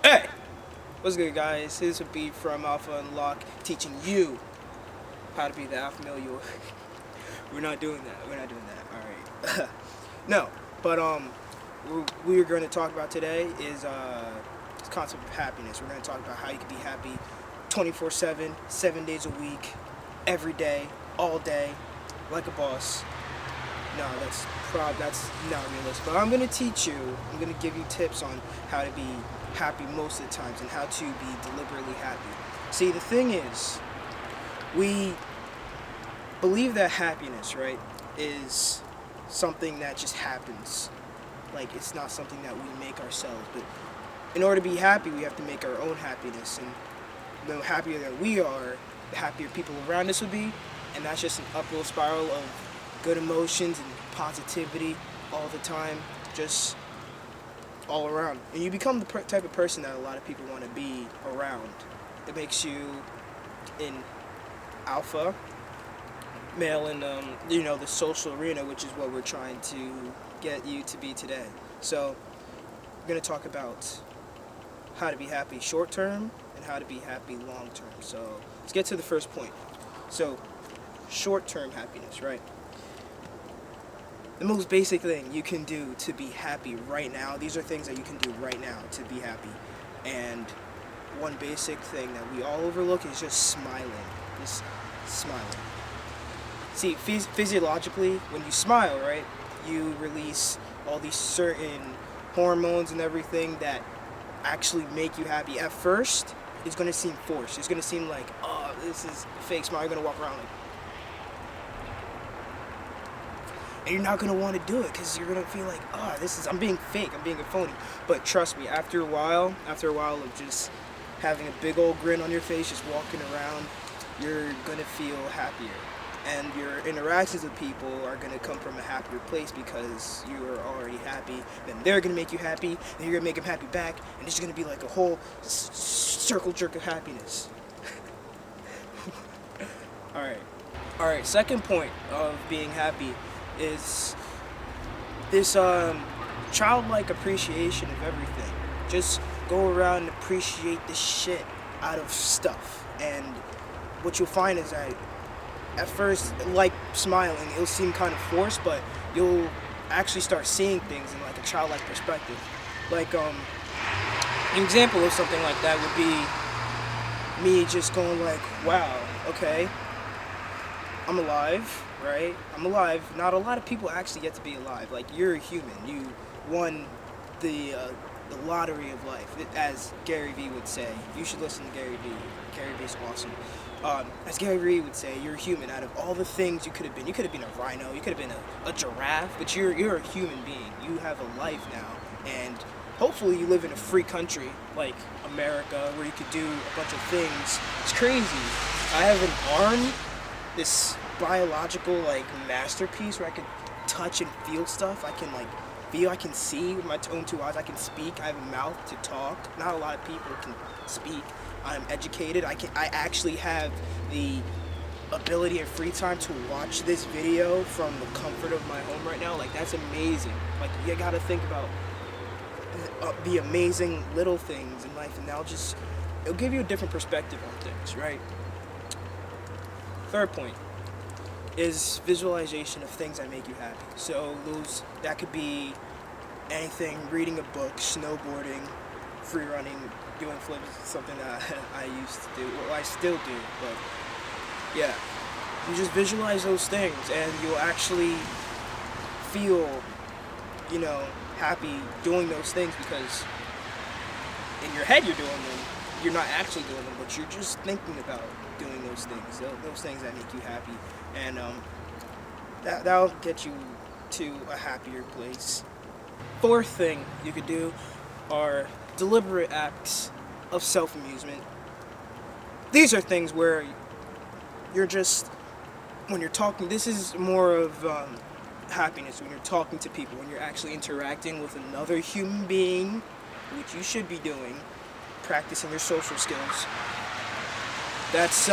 Hey! What's good, guys? This would be from Alpha Unlock, teaching you how to be the alpha male you are. We're not doing that. We're not doing that. Alright. No, but what we're going to talk about today is this concept of happiness. We're going to talk about how you can be happy 24/7, 7 days a week, every day, all day, like a boss. No, that's not realistic. But I'm gonna teach you. I'm gonna give you tips on how to be happy most of the times and how to be deliberately happy. See, the thing is, we believe that happiness, right, is something that just happens. Like, it's not something that we make ourselves. But in order to be happy, we have to make our own happiness. And the happier that we are, the happier people around us will be. And that's just an upward spiral of good emotions and positivity all the time, just all around. And you become the type of person that a lot of people want to be around. It makes you an alpha male in the social arena, which is what we're trying to get you to be today. So we're going to talk about how to be happy short term and how to be happy long term. So let's get to the first point. So short term happiness, right? The most basic thing you can do to be happy right now, these are things that you can do right now to be happy. And one basic thing that we all overlook is just smiling. Just smiling. See, physiologically, when you smile, right, you release all these certain hormones and everything that actually make you happy. At first, it's going to seem forced. It's going to seem like, oh, this is a fake smile. You're going to walk around like, and you're not going to want to do it because you're going to feel like, oh, I'm being fake, I'm being a phony. But trust me, after a while of just having a big old grin on your face, just walking around, you're going to feel happier. And your interactions with people are going to come from a happier place because you're already happy. Then they're going to make you happy, and you're going to make them happy back, and it's going to be like a whole circle jerk of happiness. Alright, second point of being happy is this childlike appreciation of everything. Just go around and appreciate the shit out of stuff. And what you'll find is that at first, like smiling, it'll seem kind of forced, but you'll actually start seeing things in like a childlike perspective. Like an example of something like that would be me just going like, wow, okay, I'm alive, right? I'm alive. Not a lot of people actually get to be alive. Like, you're a human. You won the lottery of life, as Gary Vee would say. You should listen to Gary Vee. Gary Vee's awesome. As Gary Vee would say, you're a human. Out of all the things you could have been a rhino, you could have been a giraffe, but you're a human being. You have a life now, and hopefully you live in a free country like America where you could do a bunch of things. It's crazy. I have an arm, this biological like masterpiece where I can touch and feel stuff. I can like feel, I can see with my own two eyes, I can speak, I have a mouth to talk. Not a lot of people can speak. I'm educated. I actually have the ability and free time to watch this video from the comfort of my home right now. Like, that's amazing. Like, you gotta think about the amazing little things in life, and it'll give you a different perspective on things, right? Third point is visualization of things that make you happy. So that could be anything: reading a book, snowboarding, free running, doing flips, something that I used to do, well, I still do, but yeah. You just visualize those things and you'll actually feel, happy doing those things, because in your head you're doing them. You're not actually doing them, but you're just thinking about doing those things that make you happy. And that'll get you to a happier place. Fourth thing you could do are deliberate acts of self-amusement. These are things where you're just, when you're talking, this is more of happiness when you're talking to people, when you're actually interacting with another human being, which you should be doing, practicing your social skills. That's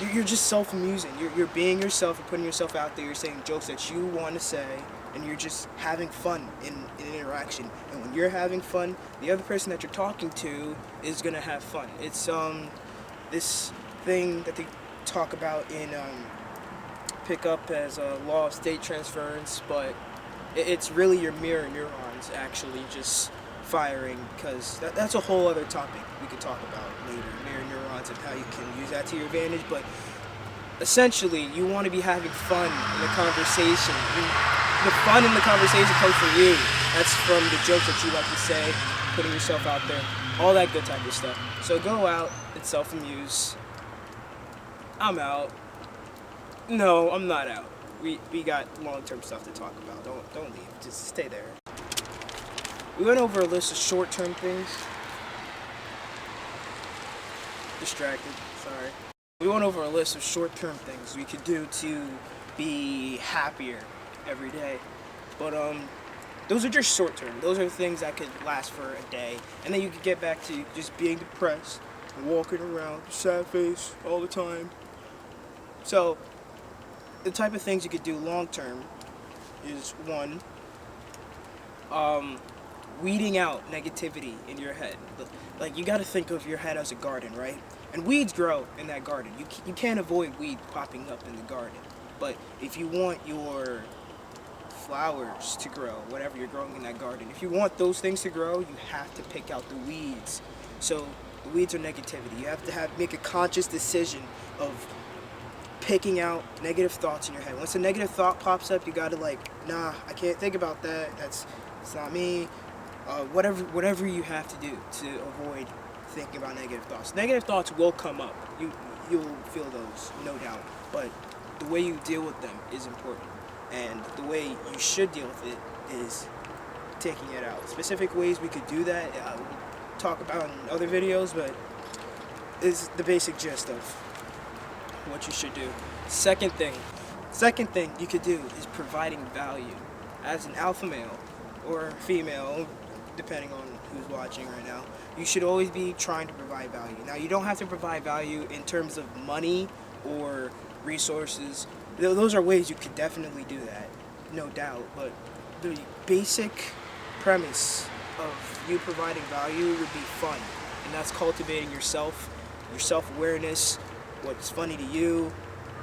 you're just self-amusing. You're being yourself and putting yourself out there. You're saying jokes that you want to say, and you're just having fun in interaction. And when you're having fun, the other person that you're talking to is gonna have fun. It's this thing that they talk about in pick up as a law of state transference, but it's really your mirror neurons actually just firing, because that's a whole other topic we could talk about later, mirror neurons and how you can use that to your advantage. But essentially, you want to be having fun in the conversation. The fun in the conversation comes from you. That's from the jokes that you like to say, putting yourself out there, all that good type of stuff. So go out and self-amuse. I'm out. No, I'm not out. We got long-term stuff to talk about. Don't leave. Just stay there. We went over a list of short-term things. Distracted. Sorry. We went over a list of short-term things we could do to be happier every day. But those are just short-term. Those are things that could last for a day, and then you could get back to just being depressed and walking around sad face all the time. So the type of things you could do long-term is one, weeding out negativity in your head. Like, you got to think of your head as a garden, right? And weeds grow in that garden. You can't avoid weeds popping up in the garden. But if you want your flowers to grow, whatever you're growing in that garden, if you want those things to grow, you have to pick out the weeds. So the weeds are negativity. You have to make a conscious decision of picking out negative thoughts in your head. Once a negative thought pops up, you gotta nah, I can't think about that. It's not me. Whatever you have to do to avoid thinking about negative thoughts. Negative thoughts will come up. You'll feel those, no doubt. But the way you deal with them is important. And the way you should deal with it is taking it out. Specific ways we could do that, we'll talk about in other videos, but is the basic gist of what you should do. Second thing you could do is providing value. As an alpha male or female, depending on who's watching right now, you should always be trying to provide value. Now, you don't have to provide value in terms of money or resources. Those are ways you could definitely do that, no doubt. But the basic premise of you providing value would be fun, and that's cultivating yourself, your self-awareness, what's funny to you,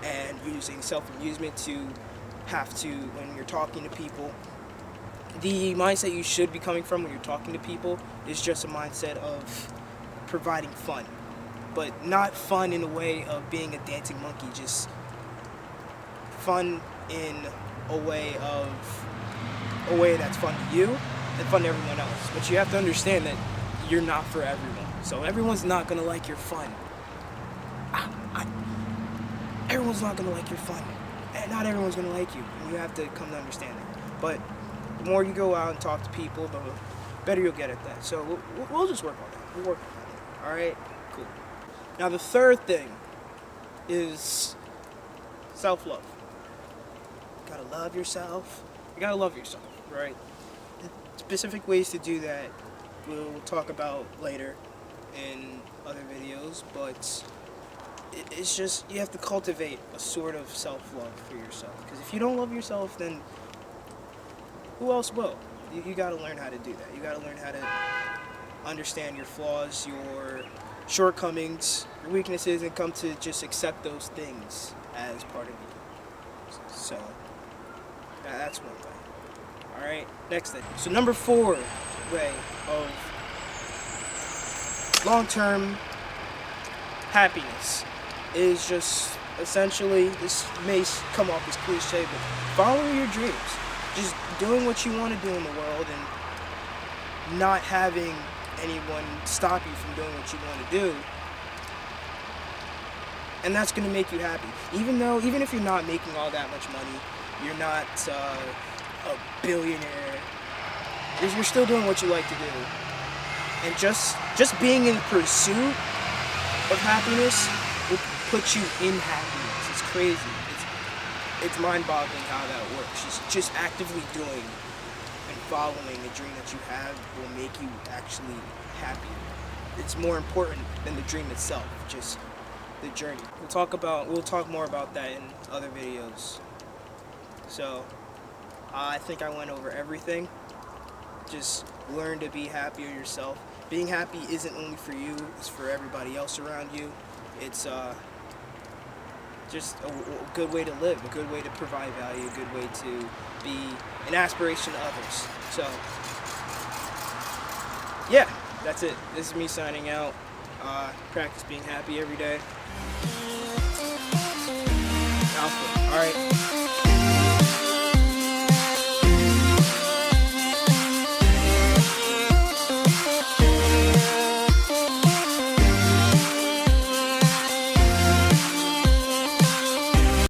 and using self-amusement to when you're talking to people. The mindset you should be coming from when you're talking to people is just a mindset of providing fun, but not fun in a way of being a dancing monkey, just fun in a way that's fun to you and fun to everyone else. But you have to understand that you're not for everyone. So everyone's not gonna like your fun. Everyone's not gonna like your fun. And not everyone's gonna like you. And you have to come to understand that. But the more you go out and talk to people, the better you'll get at that. So we'll just work on that. We'll work on that. All right? Cool. Now the third thing is self-love. You gotta love yourself. You gotta love yourself, right? Specific ways to do that we'll talk about later in other videos, but it's just, you have to cultivate a sort of self-love for yourself. Because if you don't love yourself, then who else will? You gotta learn how to do that. You gotta learn how to understand your flaws, your shortcomings, your weaknesses, and come to just accept those things as part of you. So that's one thing. Alright, next thing. So number 4 way of long-term happiness is just essentially, this may come off as cliche, but following your dreams. Just doing what you want to do in the world and not having anyone stop you from doing what you want to do. And that's going to make you happy. Even if you're not making all that much money, you're not a billionaire, you're still doing what you like to do. And just being in pursuit of happiness will put you in happiness. It's crazy. It's mind-boggling how that works. Just actively doing and following a dream that you have will make you actually happier. It's more important than the dream itself, just the journey. We'll talk more about that in other videos. So I think I went over everything. Just learn to be happier yourself. Being happy isn't only for you, it's for everybody else around you. It's just a good way to live, a good way to provide value, a good way to be an aspiration to others. So, yeah, that's it. This is me signing out. Practice being happy every day. Alpha. All right.